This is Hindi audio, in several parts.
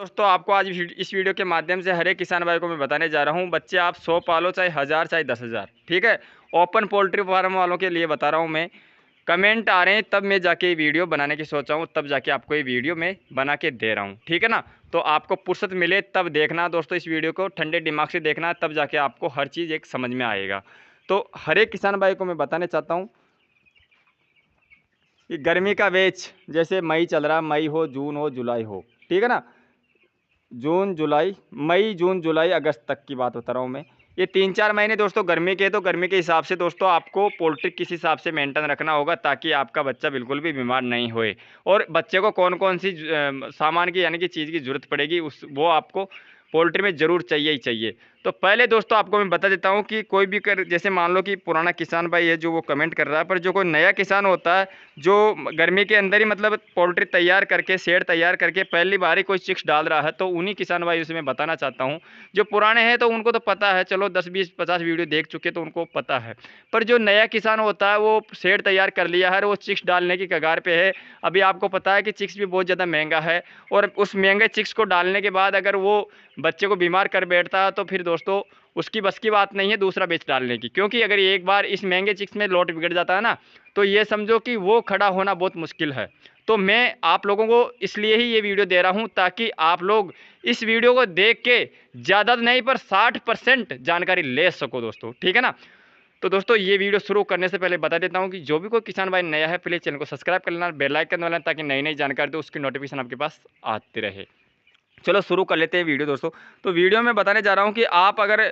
दोस्तों आपको आज इस वीडियो के माध्यम से हर एक किसान भाई को मैं बताने जा रहा हूं, बच्चे आप 100 पालो, चाहे 1000 चाहे 10,000, ठीक है। ओपन पोल्ट्री फार्म वालों के लिए बता रहा हूं मैं। कमेंट आ रहे हैं तब मैं जाके वीडियो बनाने की सोचा हूं, तब जाके आपको ये वीडियो मैं बना के दे रहा हूं, ठीक है ना। तो आपको फुर्सत मिले तब देखना दोस्तों, इस वीडियो को ठंडे दिमाग से देखना, तब जाके आपको हर चीज़ एक समझ में आएगा। तो हर एक किसान भाई को मैं बताने चाहता हूँ कि गर्मी का बैच जैसे मई चल रहा, मई हो, जून हो, जुलाई हो, ठीक है ना। जून जुलाई, मई जून जुलाई अगस्त तक की बात बता रहा हूँ मैं। ये 3-4 महीने दोस्तों गर्मी के, तो गर्मी के हिसाब से दोस्तों आपको पोल्ट्री किस हिसाब से मेंटेन रखना होगा ताकि आपका बच्चा बिल्कुल भी बीमार नहीं होए। और बच्चे को कौन कौन सी सामान की यानी कि चीज़ की ज़रूरत पड़ेगी, उस वो आपको पोल्ट्री में ज़रूर चाहिए ही चाहिए। तो पहले दोस्तों आपको मैं बता देता हूँ कि कोई भी जैसे मान लो कि पुराना किसान भाई है जो वो कमेंट कर रहा है, पर जो कोई नया किसान होता है जो गर्मी के अंदर ही मतलब पोल्ट्री तैयार करके, शेड तैयार करके पहली बार ही कोई चिक्स डाल रहा है, तो उन्हीं किसान भाई से मैं बताना चाहता हूँ। जो पुराने हैं तो उनको तो पता है, चलो 10-20-50 वीडियो देख चुके तो उनको पता है। पर जो नया किसान होता है वो शेड तैयार कर लिया है, वो चिक्स डालने की कगार पे है। अभी आपको पता है कि चिक्स भी बहुत ज़्यादा महंगा है, और उस महंगे चिक्स को डालने के बाद अगर वो बच्चे को बीमार कर बैठता है तो फिर दोस्तों उसकी बस की बात नहीं है दूसरा बेच डालने की। क्योंकि अगर एक बार इस महंगे चिक्स में लोट बिगड़ जाता है ना, तो ये समझो कि वो खड़ा होना बहुत मुश्किल है। तो मैं आप लोगों को इसलिए ही ये वीडियो दे रहा हूँ ताकि आप लोग इस वीडियो को देख के ज़्यादा नहीं पर 60% जानकारी ले सको दोस्तों, ठीक है ना। तो दोस्तों ये वीडियो शुरू करने से पहले बता देता हूँ कि जो भी कोई किसान भाई नया है प्लीज़ चैनल को सब्सक्राइब कर लेना, बेल आइकन दबाना, ताकि नई नई जानकारी दो उसकी नोटिफिकेशन आपके पास आती रहे। चलो शुरू कर लेते हैं वीडियो दोस्तों। तो वीडियो में बताने जा रहा हूँ कि आप अगर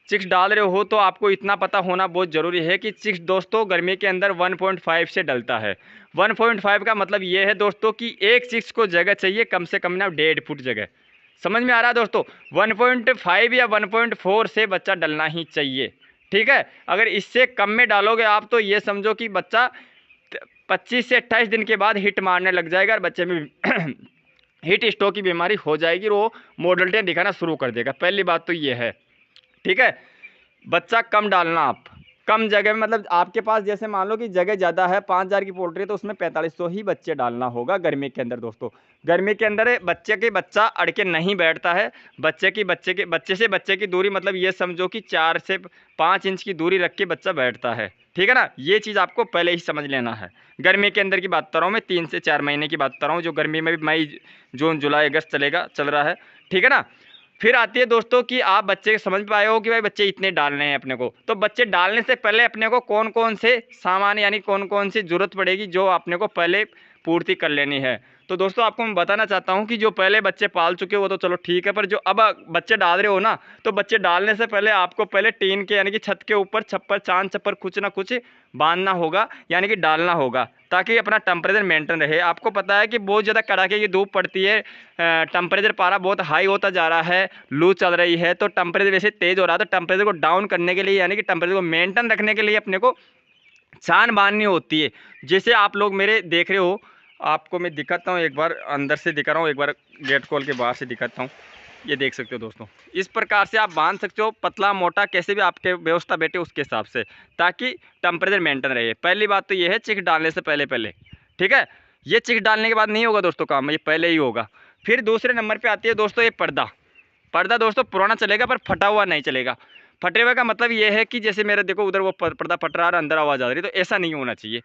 चिक्स डाल रहे हो तो आपको इतना पता होना बहुत ज़रूरी है कि चिक्स दोस्तों गर्मी के अंदर 1.5 से डलता है। 1.5 का मतलब ये है दोस्तों कि एक चिक्स को जगह चाहिए कम से कम ना 1.5 फुट जगह। समझ में आ रहा है दोस्तों। 1.5 या 1.4 से बच्चा डलना ही चाहिए, ठीक है। अगर इससे कम में डालोगे आप तो ये समझो कि बच्चा 25 से 28 दिन के बाद हिट मारने लग जाएगा और बच्चे में हीट स्ट्रोक की बीमारी हो जाएगी, वो मोडलिटियाँ दिखाना शुरू कर देगा। पहली बात तो ये है, ठीक है। बच्चा कम डालना, आप कम जगह में, मतलब आपके पास जैसे मान लो कि जगह ज़्यादा है, 5,000 की पोल्ट्री है तो उसमें 4500 ही बच्चे डालना होगा गर्मी के अंदर दोस्तों। गर्मी के अंदर बच्चा अड़ के नहीं बैठता है। बच्चे से बच्चे की दूरी मतलब ये समझो कि 4 से 5 इंच की दूरी रख के बच्चा बैठता है, ठीक है ना। ये चीज़ आपको पहले ही समझ लेना है। गर्मी के अंदर की बात कर रहा हूँ मैं, 3 से 4 महीने की बात कर रहा हूँ, जो गर्मी में भी मई जून जुलाई अगस्त चल रहा है, ठीक है ना। फिर आती है दोस्तों कि आप बच्चे समझ पाए हो कि भाई बच्चे इतने डालने हैं अपने को। तो बच्चे डालने से पहले अपने को कौन कौन से सामान यानी कौन कौन सी ज़रूरत पड़ेगी जो अपने को पहले पूर्ति कर लेनी है। तो दोस्तों आपको मैं बताना चाहता हूं कि जो पहले बच्चे पाल चुके हो वो तो चलो ठीक है, पर जो अब बच्चे डाल रहे हो ना, तो बच्चे डालने से पहले आपको पहले टीन के यानी कि छत के ऊपर छप्पर, चांद छप्पर कुछ ना कुछ बांधना होगा यानी कि डालना होगा, ताकि अपना टेम्परेचर मेंटेन रहे। आपको पता है कि बहुत ज़्यादा कड़ाके की धूप पड़ती है, टेम्परेचर पारा बहुत हाई होता जा रहा है, लू चल रही है, तो टेम्परेचर वैसे तेज़ हो रहा है। तो टेम्परेचर को डाउन करने के लिए यानी कि टेम्परेचर को मेंटेन रखने के लिए अपने को छान बांधनी होती है। जैसे आप लोग मेरे देख रहे हो, आपको मैं दिखाता हूँ, एक बार अंदर से दिखा रहा हूँ, एक बार गेट खोल के बाहर से दिखाता हूँ। ये देख सकते हो दोस्तों, इस प्रकार से आप बांध सकते हो, पतला मोटा कैसे भी आपके व्यवस्था बैठे उसके हिसाब से, ताकि टेम्परेचर मेंटेन रहे। पहली बात तो ये है चिक्स डालने से पहले पहले, ठीक है। ये चिक्स डालने के बाद नहीं होगा दोस्तों काम, ये पहले ही होगा। फिर दूसरे नंबर पे आती है दोस्तों ये पर्दा। पर्दा दोस्तों पुराना चलेगा पर फटा हुआ नहीं चलेगा। फटे हुए का मतलब ये है कि जैसे मेरे देखो उधर वो पर्दा फट रहा है, अंदर आवाज़ आ रही है, तो ऐसा नहीं होना चाहिए।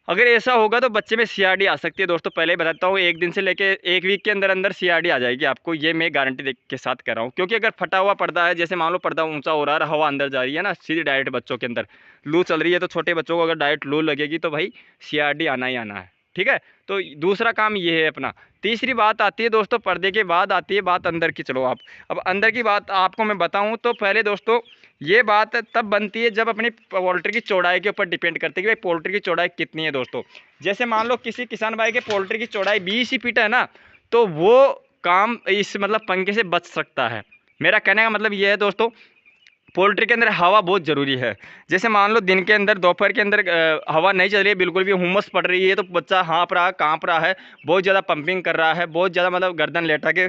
अगर ऐसा होगा तो बच्चे में सीआरडी आ सकती है दोस्तों। पहले ही बताता हूँ, एक दिन से लेके एक वीक के अंदर अंदर सीआरडी आ जाएगी आपको, ये मैं गारंटी के साथ कर रहा हूँ। क्योंकि अगर फटा हुआ पर्दा है, जैसे मान लो पर्दा ऊंचा हो रहा है, हवा अंदर जा रही है ना, सीधी डायरेक्ट बच्चों के अंदर लू चल रही है, तो छोटे बच्चों को अगर डायरेक्ट लू लगेगी तो भाई सीआरडी आना ही आना है, ठीक है। तो दूसरा काम ये है अपना। तीसरी बात आती है दोस्तों, पर्दे के बाद आती है बात अंदर की। चलो आप अब अंदर की बात आपको मैं बताऊं तो पहले दोस्तों ये बात तब बनती है जब अपनी पोल्ट्री की चौड़ाई के ऊपर डिपेंड करती है कि भाई पोल्ट्री की चौड़ाई कितनी है दोस्तों। जैसे मान लो किसी किसान भाई के पोल्ट्री की चौड़ाई 20 ही फीट है ना, तो वो काम इस मतलब पंखे से बच सकता है। मेरा कहने का मतलब ये है दोस्तों, पोल्ट्री के अंदर हवा बहुत ज़रूरी है। जैसे मान लो दिन के अंदर दोपहर के अंदर हवा नहीं चल रही है, बिल्कुल भी हुमस पड़ रही है, तो बच्चा हाँप रहा, काँप रहा है, बहुत ज़्यादा पंपिंग कर रहा है, बहुत ज़्यादा मतलब गर्दन लेटा के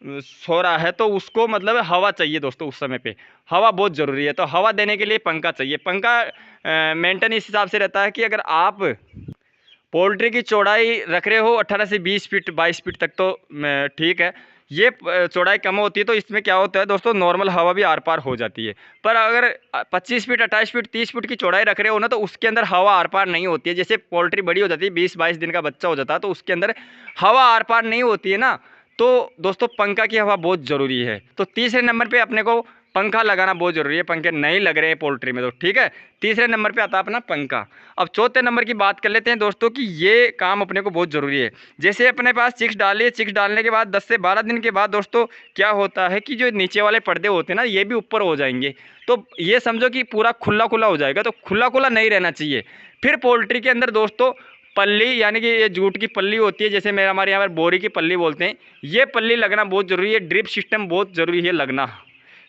सो रहा है, तो उसको मतलब हवा चाहिए दोस्तों। उस समय पे हवा बहुत ज़रूरी है, तो हवा देने के लिए पंखा चाहिए। पंखा मेंटेन इस हिसाब से रहता है कि अगर आप पोल्ट्री की चौड़ाई रख रहे हो 18 से 20 फीट 22 फीट तक तो ठीक है। ये चौड़ाई कम होती है तो इसमें क्या होता है दोस्तों, नॉर्मल हवा भी आर पार हो जाती है। पर अगर 25 फीट 28 फीट 30 फीट की चौड़ाई रख रहे हो ना, तो उसके अंदर हवा आर पार नहीं होती है। जैसे पोल्ट्री बड़ी हो जाती है, 20-22 दिन का बच्चा हो जाता है, तो उसके अंदर हवा आर पार नहीं होती है ना। तो दोस्तों पंखा की हवा बहुत ज़रूरी है। तो तीसरे नंबर पे अपने को पंखा लगाना बहुत ज़रूरी है। पंखे नहीं लग रहे हैं पोल्ट्री में तो ठीक है, तीसरे नंबर पे आता है अपना पंखा। अब चौथे नंबर की बात कर लेते हैं दोस्तों कि ये काम अपने को बहुत ज़रूरी है। जैसे अपने पास चिक्स डालिए, चिक्स डालने के बाद 10 से 12 दिन के बाद दोस्तों क्या होता है कि जो नीचे वाले पर्दे होते हैं ना, ये भी ऊपर हो जाएंगे। तो ये समझो कि पूरा खुला खुला हो जाएगा, तो खुला खुला नहीं रहना चाहिए। फिर पोल्ट्री के अंदर दोस्तों पल्ली, यानी कि ये जूट की पल्ली होती है, जैसे मेरा हमारे यहाँ पर बोरी की पल्ली बोलते हैं, ये पल्ली लगना बहुत ज़रूरी है। ड्रिप सिस्टम बहुत ज़रूरी है लगना,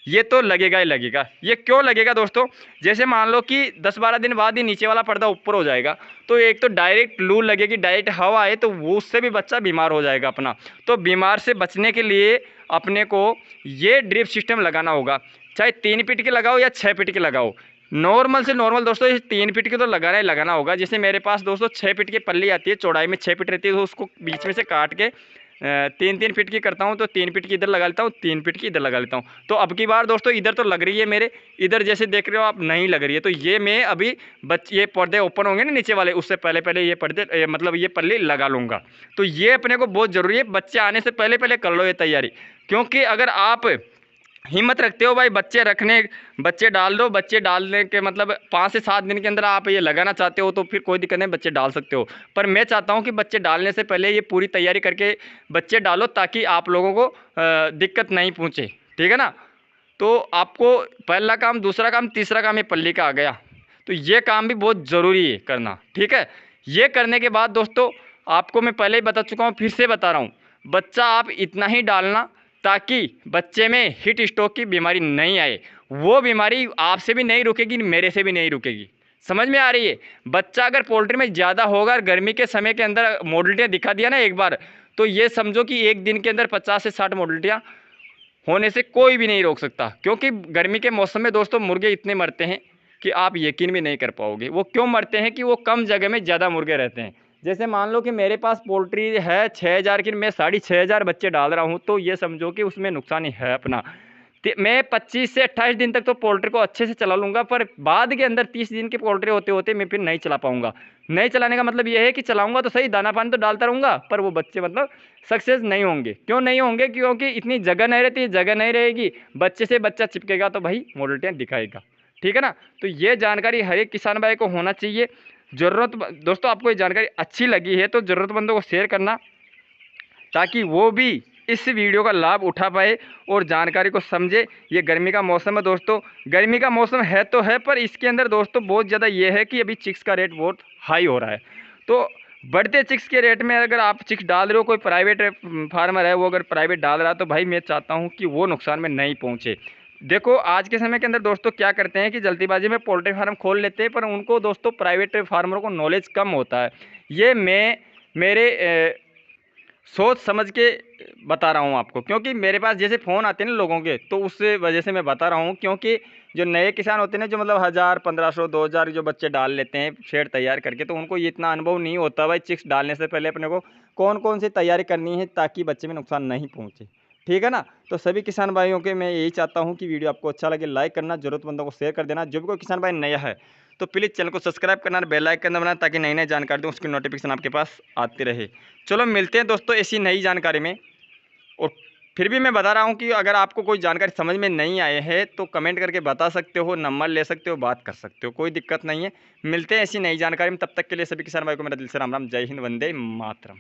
ये तो लगेगा ही लगेगा। ये क्यों लगेगा दोस्तों, जैसे मान लो कि 10-12 दिन बाद ही नीचे वाला पर्दा ऊपर हो जाएगा, तो एक तो डायरेक्ट लू लगेगी, डायरेक्ट हवा आए तो वो उससे भी बच्चा बीमार हो जाएगा अपना। तो बीमार से बचने के लिए अपने को ये ड्रिप सिस्टम लगाना होगा, चाहे 3 फीट के लगाओ या 6 फीट के लगाओ। नॉर्मल से नॉर्मल दोस्तों ये 3 फीट के तो लगाना ही लगाना होगा। जैसे मेरे पास दोस्तों 6 फीट की पल्ली आती है, चौड़ाई में 6 फीट रहती है, तो उसको बीच में से काट के 3-3 फीट की करता हूँ। तो 3 फीट की इधर लगा लेता हूँ, 3 फीट की इधर लगा लेता हूँ। तो अब की बार दोस्तों इधर तो लग रही है मेरे, इधर जैसे देख रहे हो आप नहीं लग रही है। तो ये मैं अभी ये पर्दे ओपन होंगे ना नीचे वाले, उससे पहले पहले ये पर्दे मतलब ये पल्ली लगा लूँगा। तो ये अपने को बहुत ज़रूरी है, बच्चे आने से पहले पहले कर लो ये तैयारी। क्योंकि अगर आप हिम्मत रखते हो भाई बच्चे डाल दो, बच्चे डालने के मतलब 5 से 7 दिन के अंदर आप ये लगाना चाहते हो, तो फिर कोई दिक्कत नहीं, बच्चे डाल सकते हो। पर मैं चाहता हूँ कि बच्चे डालने से पहले ये पूरी तैयारी करके बच्चे डालो, ताकि आप लोगों को दिक्कत नहीं पहुँचे, ठीक है ना। तो आपको पहला काम, दूसरा काम, तीसरा काम ये पल्ली का आ गया। तो ये काम भी बहुत ज़रूरी है करना, ठीक है। ये करने के बाद दोस्तों आपको मैं पहले ही बता चुका हूँ, फिर से बता रहा हूँ, बच्चा आप इतना ही डालना ताकि बच्चे में हीट स्ट्रोक की बीमारी नहीं आए। वो बीमारी आपसे भी नहीं रुकेगी, मेरे से भी नहीं रुकेगी। समझ में आ रही है। बच्चा अगर पोल्ट्री में ज़्यादा होगा, गर्मी के समय के अंदर मोडल्टियाँ दिखा दिया ना एक बार, तो ये समझो कि एक दिन के अंदर 50 से 60 मोडल्टियाँ होने से कोई भी नहीं रोक सकता। क्योंकि गर्मी के मौसम में दोस्तों मुर्गे इतने मरते हैं कि आप यकीन भी नहीं कर पाओगे। वो क्यों मरते हैं कि वो कम जगह में ज़्यादा मुर्गे रहते हैं। जैसे मान लो कि मेरे पास पोल्ट्री है 6000 की, मैं 6500 बच्चे डाल रहा हूँ, तो ये समझो कि उसमें नुकसान ही है अपना। मैं 25 से 28 दिन तक तो पोल्ट्री को अच्छे से चला लूँगा, पर बाद के अंदर 30 दिन के पोल्ट्री होते होते मैं फिर नहीं चला पाऊँगा। नहीं चलाने का मतलब ये है कि चलाऊँगा तो सही, दाना पानी तो डालता रहूँगा, पर वो बच्चे मतलब सक्सेस नहीं होंगे। क्यों नहीं होंगे, क्योंकि इतनी जगह नहीं रहती, जगह नहीं रहेगी, बच्चे से बच्चा चिपकेगा तो भाई मोडल्टियाँ दिखाएगा, ठीक है ना। तो ये जानकारी हर एक किसान भाई को होना चाहिए। दोस्तों आपको ये जानकारी अच्छी लगी है तो ज़रूरतमंदों को शेयर करना, ताकि वो भी इस वीडियो का लाभ उठा पाए और जानकारी को समझे। ये गर्मी का मौसम है दोस्तों, गर्मी का मौसम है तो है, पर इसके अंदर दोस्तों बहुत ज़्यादा ये है कि अभी चिक्स का रेट बहुत हाई हो रहा है। तो बढ़ते चिक्स के रेट में अगर आप चिक्स डाल रहे हो, कोई प्राइवेट फार्मर है वो अगर प्राइवेट डाल रहा है, तो भाई मैं चाहता हूँ कि वो नुकसान में नहीं पहुँचे। देखो आज के समय के अंदर दोस्तों क्या करते हैं कि जल्दीबाजी में पोल्ट्री फार्म खोल लेते हैं, पर उनको दोस्तों प्राइवेट फार्मरों को नॉलेज कम होता है। ये मैं मेरे सोच समझ के बता रहा हूँ आपको, क्योंकि मेरे पास जैसे फ़ोन आते हैं ना लोगों के, तो उस वजह से मैं बता रहा हूँ। क्योंकि जो नए किसान होते हैं ना, जो मतलब 1000 1500 2000 जो बच्चे डाल लेते हैं शेड तैयार करके, तो उनको ये इतना अनुभव नहीं होता भाई चिक्स डालने से पहले अपने को कौन कौन सी तैयारी करनी है ताकि बच्चे में नुकसान नहीं पहुँचे, ठीक है ना। तो सभी किसान भाइयों के मैं यही चाहता हूँ कि वीडियो आपको अच्छा लगे, लाइक करना, ज़रूरतमंदों को शेयर कर देना। जो भी कोई किसान भाई नया है तो प्लीज़ चैनल को सब्सक्राइब करना और बेल आइकन दबाना, ताकि नई नई जानकारी दूँ उसकी नोटिफिकेशन आपके पास आती रहे। चलो मिलते हैं दोस्तों ऐसी नई जानकारी में। और फिर भी मैं बता रहा हूँ कि अगर आपको कोई जानकारी समझ में नहीं आए है तो कमेंट करके बता सकते हो, नंबर ले सकते हो, बात कर सकते हो, कोई दिक्कत नहीं है। मिलते हैं ऐसी नई जानकारी में, तब तक के लिए सभी किसान भाई को मेरा दिल से राम राम, जय हिंद, वंदे मातरम।